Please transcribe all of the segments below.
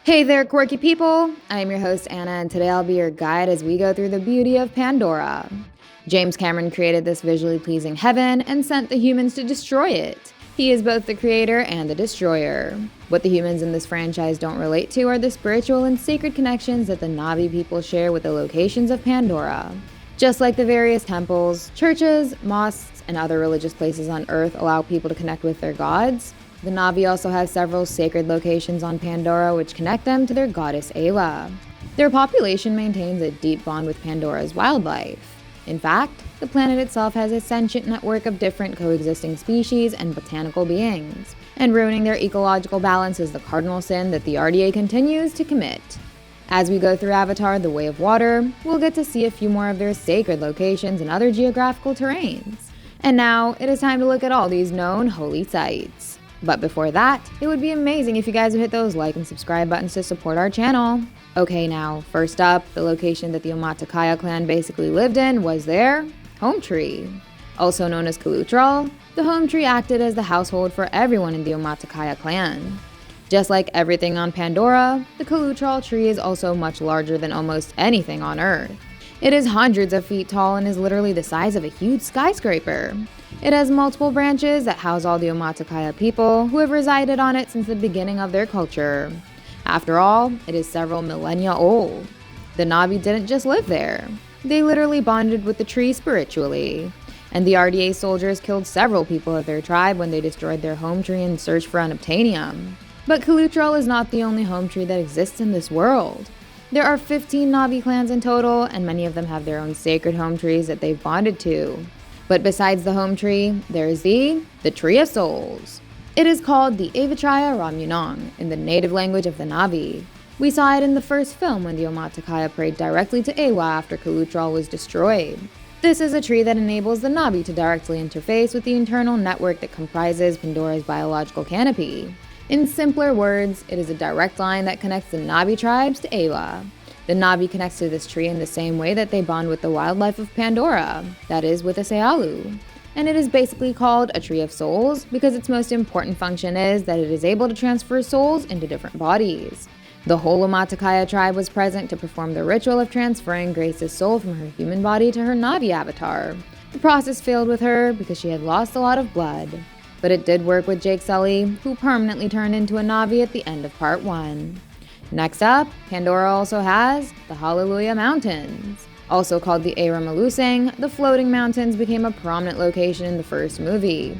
Hey there, quirky people! I'm your host, Anna, and today I'll be your guide as we go through the beauty of Pandora. James Cameron created this visually pleasing heaven and sent the humans to destroy it. He is both the creator and the destroyer. What the humans in this franchise don't relate to are the spiritual and sacred connections that the Na'vi people share with the locations of Pandora. Just like the various temples, churches, mosques, and other religious places on Earth allow people to connect with their gods, the Na'vi also have several sacred locations on Pandora which connect them to their goddess Eywa. Their population maintains a deep bond with Pandora's wildlife. In fact, the planet itself has a sentient network of different coexisting species and botanical beings, and ruining their ecological balance is the cardinal sin that the RDA continues to commit. As we go through Avatar: The Way of Water, we'll get to see a few more of their sacred locations and other geographical terrains. And now, it is time to look at all these known holy sites. But before that, it would be amazing if you guys would hit those like and subscribe buttons to support our channel. Okay, now, first up, the location that the Omaticaya clan basically lived in was their home tree. Also known as Kalutral, the home tree acted as the household for everyone in the Omaticaya clan. Just like everything on Pandora, the Kalutral tree is also much larger than almost anything on Earth. It is hundreds of feet tall and is literally the size of a huge skyscraper. It has multiple branches that house all the Omaticaya people who have resided on it since the beginning of their culture. After all, it is several millennia old. The Na'vi didn't just live there. They literally bonded with the tree spiritually. And the RDA soldiers killed several people of their tribe when they destroyed their home tree in search for unobtainium. But Kalutral is not the only home tree that exists in this world. There are 15 Na'vi clans in total, and many of them have their own sacred home trees that they've bonded to. But besides the home tree, there is the Tree of Souls. It is called the Avatarya Ramyunang in the native language of the Na'vi. We saw it in the first film when the Omaticaya prayed directly to Eywa after Kalutral was destroyed. This is a tree that enables the Na'vi to directly interface with the internal network that comprises Pandora's biological canopy. In simpler words, it is a direct line that connects the Na'vi tribes to Eywa. The Na'vi connects to this tree in the same way that they bond with the wildlife of Pandora, that is, with a Sealu. And it is basically called a Tree of Souls because its most important function is that it is able to transfer souls into different bodies. The whole Omaticaya tribe was present to perform the ritual of transferring Grace's soul from her human body to her Na'vi avatar. The process failed with her because she had lost a lot of blood. But it did work with Jake Sully, who permanently turned into a Na'vi at the end of part 1. Next up, Pandora also has the Hallelujah Mountains. Also called the Eywa Malusang, the floating mountains became a prominent location in the first movie.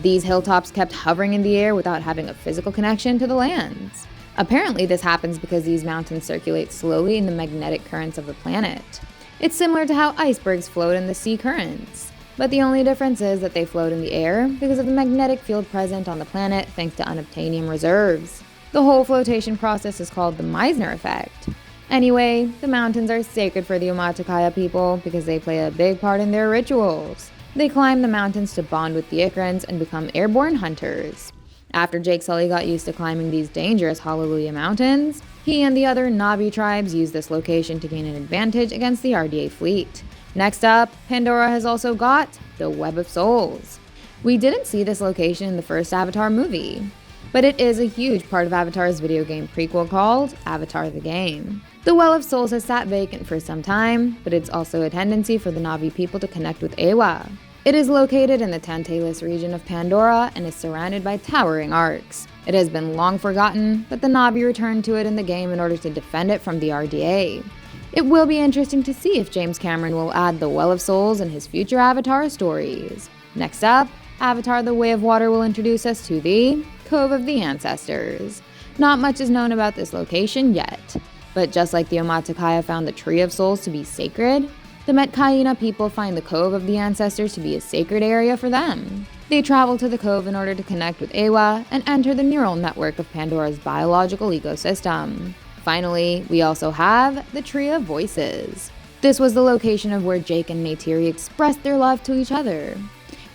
These hilltops kept hovering in the air without having a physical connection to the lands. Apparently this happens because these mountains circulate slowly in the magnetic currents of the planet. It's similar to how icebergs float in the sea currents. But the only difference is that they float in the air because of the magnetic field present on the planet thanks to unobtainium reserves. The whole flotation process is called the Meisner Effect. Anyway, the mountains are sacred for the Omaticaya people because they play a big part in their rituals. They climb the mountains to bond with the Ikrans and become airborne hunters. After Jake Sully got used to climbing these dangerous Hallelujah Mountains, he and the other Na'vi tribes used this location to gain an advantage against the RDA fleet. Next up, Pandora has also got the Web of Souls. We didn't see this location in the first Avatar movie, but it is a huge part of Avatar's video game prequel called Avatar the Game. The Well of Souls has sat vacant for some time, but it's also a tendency for the Na'vi people to connect with Eywa. It is located in the Tantalus region of Pandora and is surrounded by towering arcs. It has been long forgotten, but the Na'vi returned to it in the game in order to defend it from the RDA. It will be interesting to see if James Cameron will add the Well of Souls in his future Avatar stories. Next up, Avatar: The Way of Water will introduce us to the Cove of the Ancestors. Not much is known about this location yet, but just like the Omaticaya found the Tree of Souls to be sacred, the Metkayina people find the Cove of the Ancestors to be a sacred area for them. They travel to the cove in order to connect with Eywa and enter the neural network of Pandora's biological ecosystem. Finally, we also have the Tree of Voices. This was the location of where Jake and Neytiri expressed their love to each other.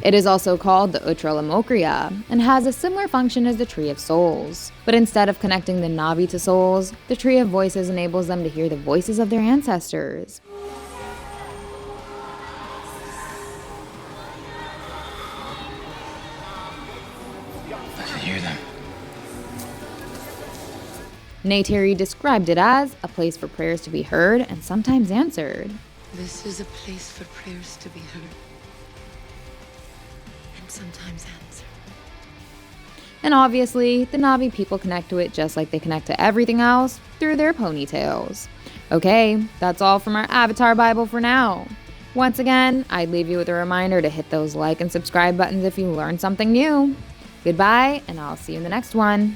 It is also called the Utralamokria and has a similar function as the Tree of Souls. But instead of connecting the Na'vi to souls, the Tree of Voices enables them to hear the voices of their ancestors. I can hear them. Neytiri described it as a place for prayers to be heard and sometimes answered. This is a place for prayers to be heard and sometimes answered. And obviously, the Na'vi people connect to it just like they connect to everything else, through their ponytails. Okay, that's all from our Avatar Bible for now. Once again, I'd leave you with a reminder to hit those like and subscribe buttons if you learned something new. Goodbye, and I'll see you in the next one.